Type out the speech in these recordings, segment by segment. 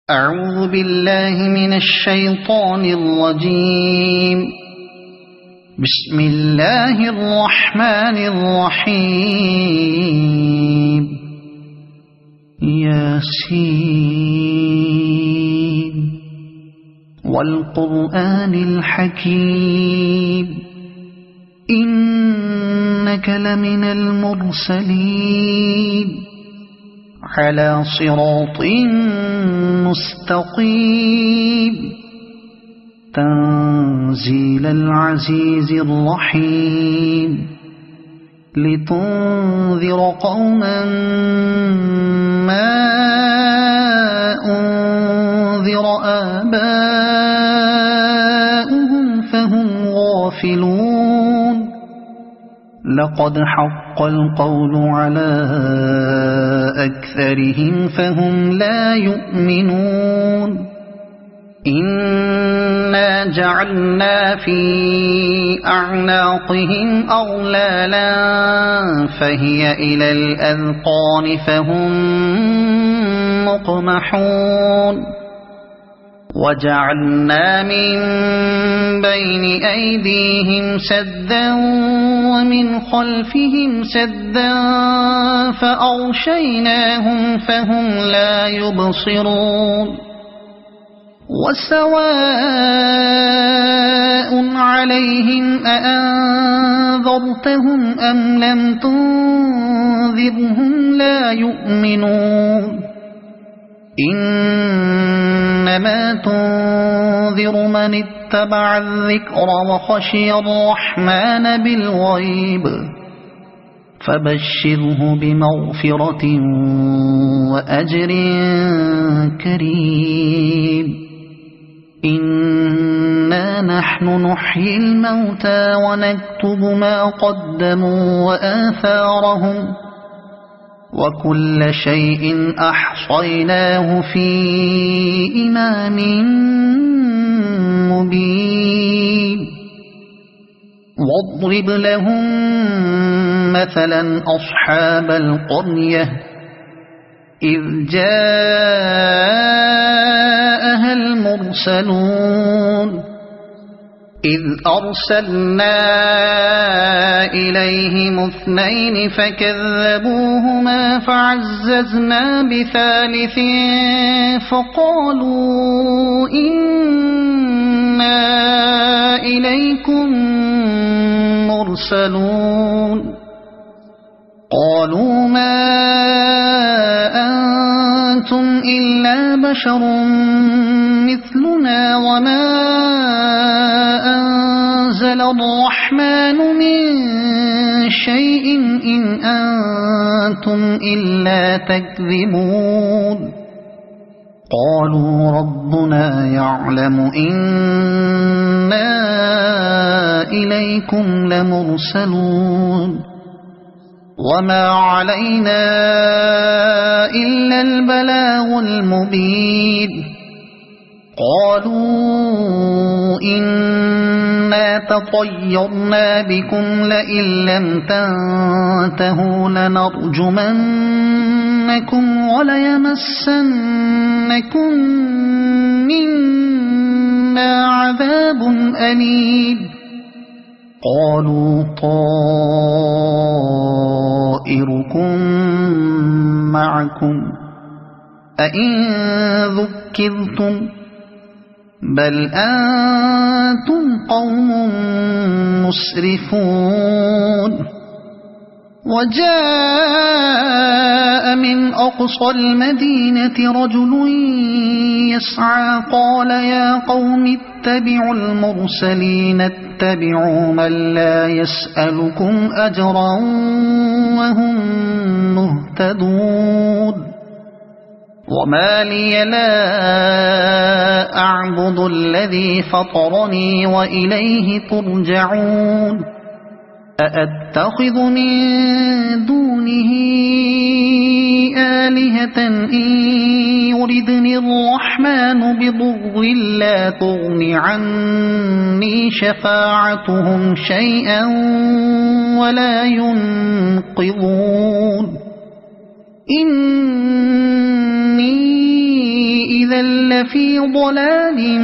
أعوذ بالله من الشيطان الرجيم. بسم الله الرحمن الرحيم. ياسين والقرآن الحكيم إنك لمن المرسلين على صراط مستقيم تنزيل العزيز الرحيم لتنذر قوما ما أنذر آباؤهم فهم غافلون. لقد حق القول على أكثرهم فهم لا يؤمنون. إنا جعلنا في أعناقهم أغلالا فهي إلى الأذقان فهم مقمحون. وجعلنا من بين أيديهم سدا ومن خلفهم سدا فأغشيناهم فهم لا يبصرون. وسواء عليهم أأنذرتهم أم لم تنذرهم لا يؤمنون. إنما تنذر من اتبع الذكر وخشي الرحمن بالغيب فبشره بمغفرة وأجر كريم. إنا نحن نحيي الموتى ونكتب ما قدموا وآثارهم وكل شيء أحصيناه في إمام مبين. واضرب لهم مثلا أصحاب القرية إذ جاءها المرسلون إذ أرسلنا إليهم اثنين فكذبوهما فعززنا بثالث فقالوا إنا إليكم مرسلون. قالوا ما أنتم إلا بشر مثلنا وما أنزل الرحمن من شيء إن أنتم إلا تكذبون. قالوا ربنا يعلم إنا إليكم لمرسلون وما علينا إلا البلاغ المبين. قالوا إنا تطيرنا بكم لئن لم تنتهوا لنرجمنكم وليمسنكم منا عذاب أليم. قالوا طائركم معكم أئن ذكرتم بل أنتم قوم مسرفون. وجاء من أقصى المدينة رجل يسعى قال يا قوم اتبعوا المرسلين اتبعوا من لا يسألكم أجرا وهم مهتدون. وما لي لا أعبد الذي فطرني وإليه ترجعون. أأتخذ من دونه آلهة إن يردني الرحمن بضر لا تغن عني شفاعتهم شيئا ولا ينقذون. إني إذا لفي ضلال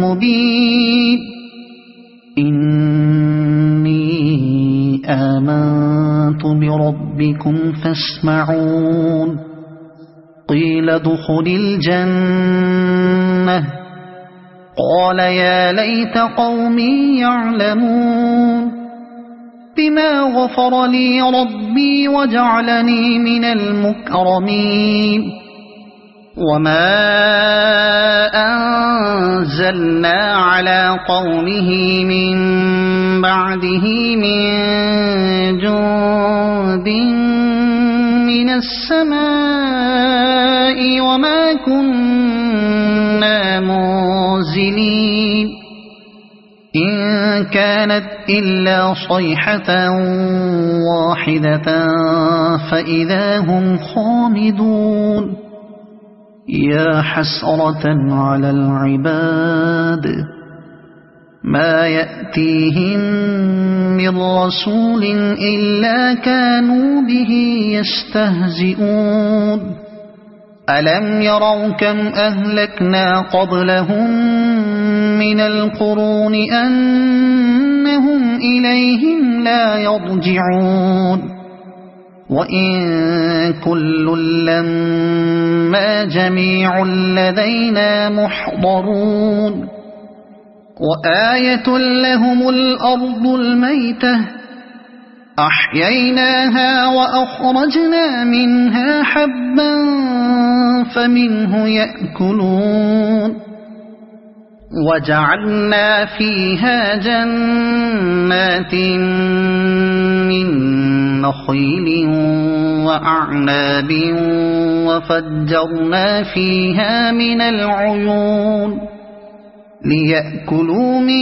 مبين إني آمنت بربكم فاسمعون قيل ادخل الجنة قال يا ليت قومي يعلمون بما غفر لي ربي وجعلني من المكرمين وما أنزلنا على قومه من بعده من جند من السماء وما كنا منزلين إن كانت إلا صيحة واحدة فإذا هم خامدون يا حسرة على العباد ما يأتيهم من رسول إلا كانوا به يستهزئون ألم يروا كم أهلكنا قبلهم من القرون أنهم إليهم لا يرجعون وإن كل لما جميع لدينا محضرون وآية لهم الأرض الميتة أحييناها وأخرجنا منها حبا فمنه يأكلون وجعلنا فيها جنات من نخيل وأعناب وفجرنا فيها من العيون ليأكلوا من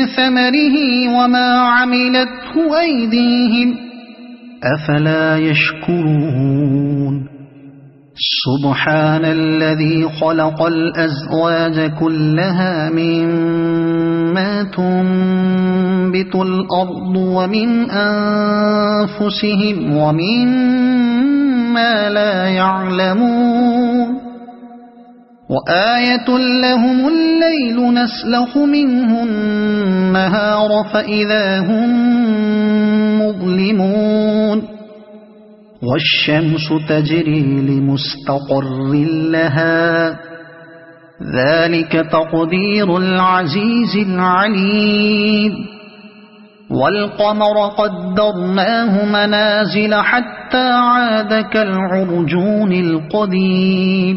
ثمره وما عملته أيديهم أفلا يشكرون سبحان الذي خلق الأزواج كلها مما تنبت الأرض ومن أنفسهم ومما لا يعلمون وآية لهم الليل نسلخ منه النهار فإذا هم مظلمون والشمس تجري لمستقر لها ذلك تقدير العزيز العليم والقمر قدرناه منازل حتى عاد كالعرجون القديم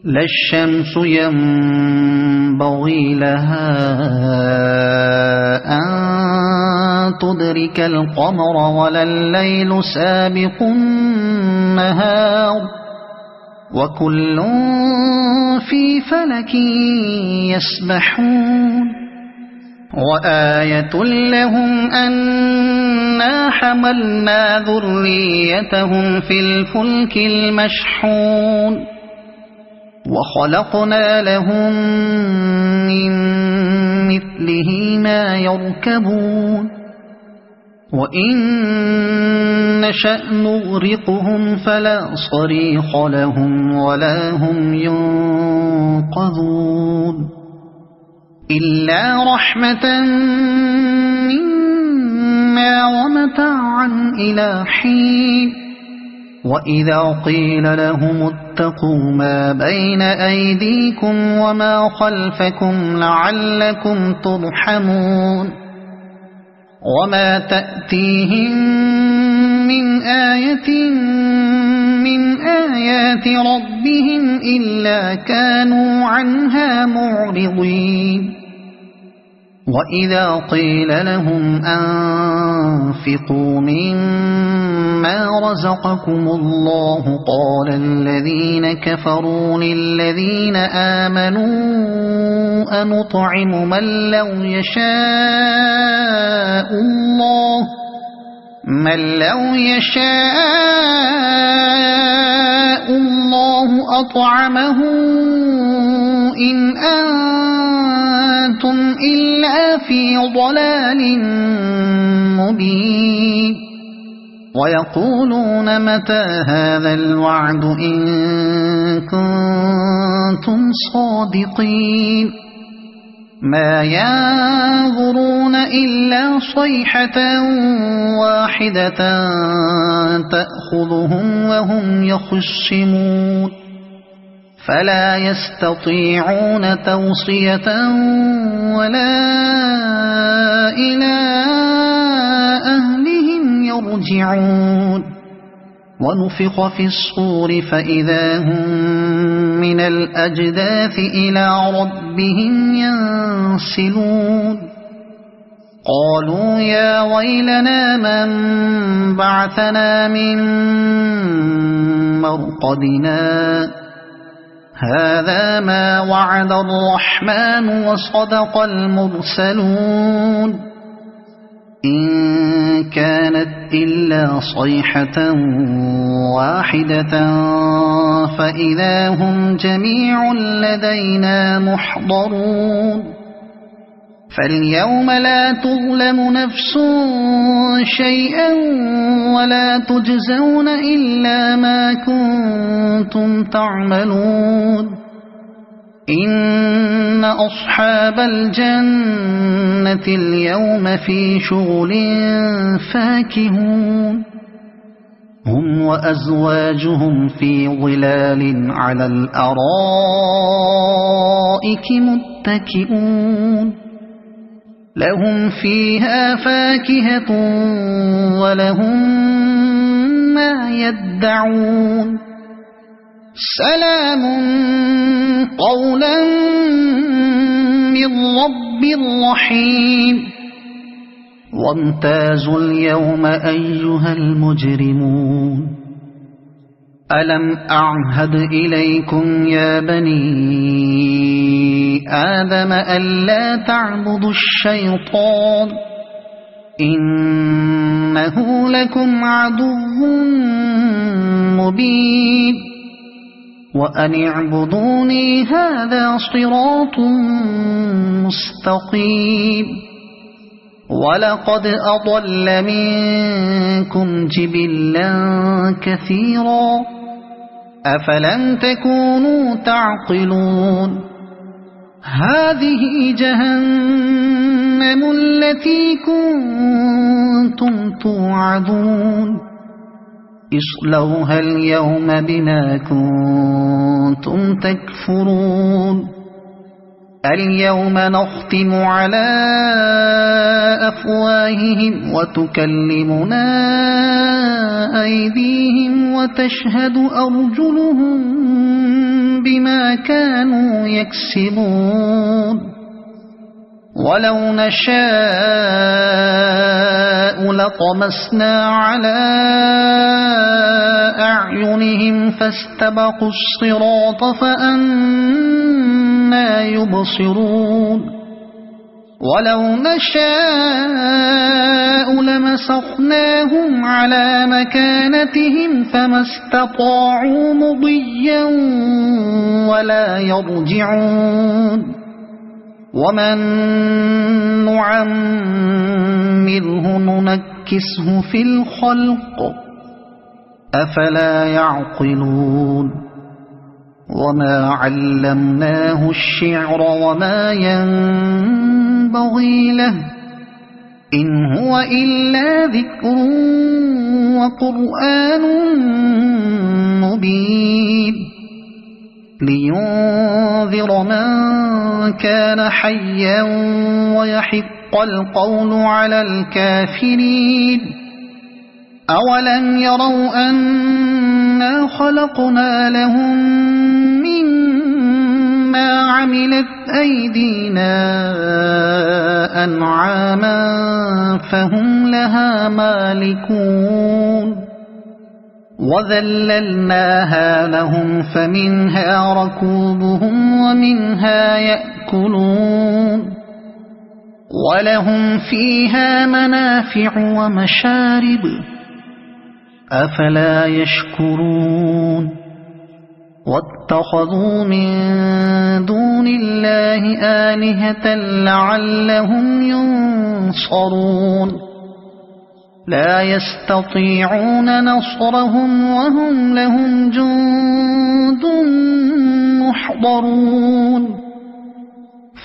لا الشمس ينبغي لها أن تدرك القمر ولا الليل سابق النهار وكل في فلك يسبحون وآية لهم أنا حملنا ذريتهم في الفلك المشحون وخلقنا لهم من مثله ما يركبون وإن نشأ نغرقهم فلا صريخ لهم ولا هم ينقذون إلا رحمة منا ومتاعا إلى حين وإذا قيل لهم اتقوا ما بين أيديكم وما خلفكم لعلكم ترحمون وما تأتيهم من آية من آيات ربهم إلا كانوا عنها معرضين وإذا قيل لهم أنفقوا مما رزقكم الله قال الذين كفروا للذين آمنوا أنطعم من لو يشاء الله أطعمه إن أنتم إلا في ضلال مبين ويقولون متى هذا الوعد إن كنتم صادقين ما ينظرون إلا صيحة واحدة تأخذهم وهم يخصمون فلا يستطيعون توصية ولا إلى أهلهم يرجعون ونفخ في الصور فإذا هم من الأجداث إلى ربهم ينسلون قالوا يا ويلنا من بعثنا من مرقدنا هذا ما وعد الرحمن وصدق المرسلون إن كانت إلا صيحة واحدة فإذا هم جميع لدينا محضرون فاليوم لا تظلم نفس شيئا ولا تجزون إلا ما كنتم تعملون إن أصحاب الجنة اليوم في شغل فاكهون هم وأزواجهم في ظلال على الأرائك متكئون لهم فيها فاكهة ولهم ما يدعون سلام قولا من رب رحيم وامتازوا اليوم أيها المجرمون ألم أعهد إليكم يا بني آدم ألا تعبدوا الشيطان إنه لكم عدو مبين وأن اعبدوني هذا صراط مستقيم ولقد أضل منكم جبلا كثيرا أفلم تكونوا تعقلون هذه جهنم التي كنتم توعدون اصلوها اليوم بما كنتم تكفرون اليوم نختم على أفواههم وتكلمنا أيديهم وتشهد أرجلهم بما كانوا يكسبون ولو نشاء لطمسنا على أعينهم فاستبقوا الصراط فأنى يبصرون ولو نشاء لمسخناهم على مكانتهم فما استطاعوا مضيا ولا يرجعون ومن نعمره ننكسه في الخلق أفلا يعقلون وما علمناه الشعر وما ينبغي له إن هو إلا ذكر وقرآن مبين لينذر من كان حيا ويحق القول على الكافرين أولم يروا أنا خلقنا لهم مما عملت أيدينا أنعاما فهم لها مالكون وذللناها لهم فمنها ركوبهم ومنها يأكلون ولهم فيها منافع ومشارب أفلا يشكرون واتخذوا من دون الله آلهة لعلهم ينصرون لا يستطيعون نصرهم وهم لهم جند محضرون يحضرون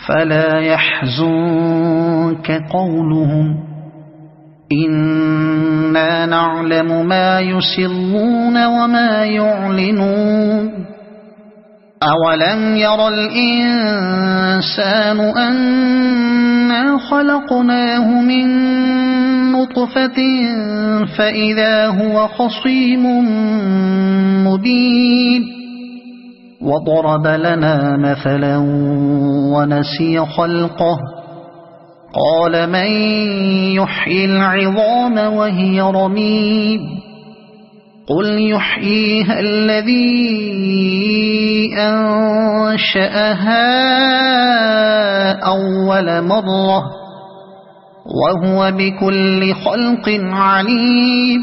فلا يحزنك قولهم إنا نعلم ما يسرون وما يعلنون أولم ير الإنسان أنا خلقناه من نطفة فإذا هو خصيم مبين وضرب لنا مثلا ونسي خلقه قال من يحيي العظام وهي رميم قل يحييها الذي أنشأها أول مرة وهو بكل خلق عليم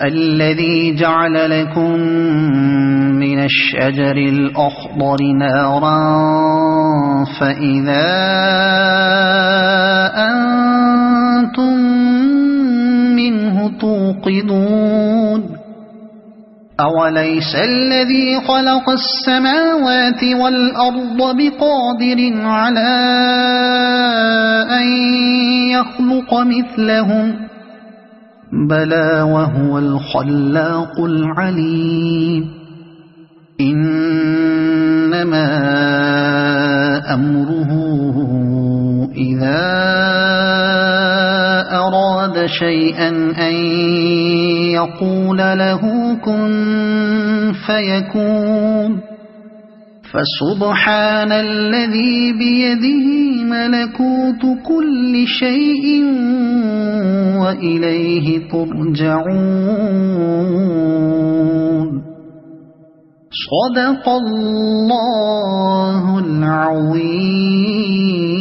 الذي جعل لكم من الشجر الأخضر نارا فإذا أنتم منه توقدون أوليس الذي خلق السماوات والأرض بقادر على أن يخلق مثلهم بلى وهو الخلاق العليم إنما أمره إذا أراد شيئا أن يقول له كن فيكون فسبحان الذي بيده ملكوت كل شيء وإليه ترجعون صدق الله العظيم.